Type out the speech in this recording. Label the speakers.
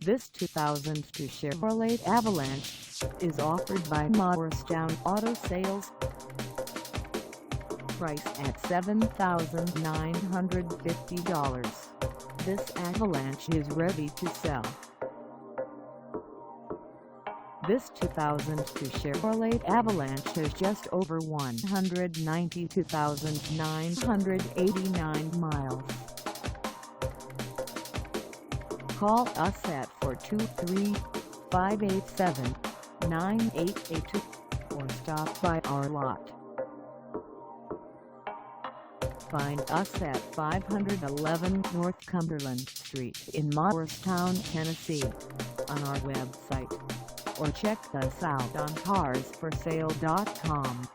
Speaker 1: This 2002 Chevrolet Avalanche is offered by Morristown Auto Sales. Price at $7,950. This Avalanche is ready to sell. This 2002 Chevrolet Avalanche has just over 192,989 miles. Call us at 423-587-9882 or stop by our lot. Find us at 511 North Cumberland Street in Morristown, Tennessee, on our website, or check us out on carsforsale.com.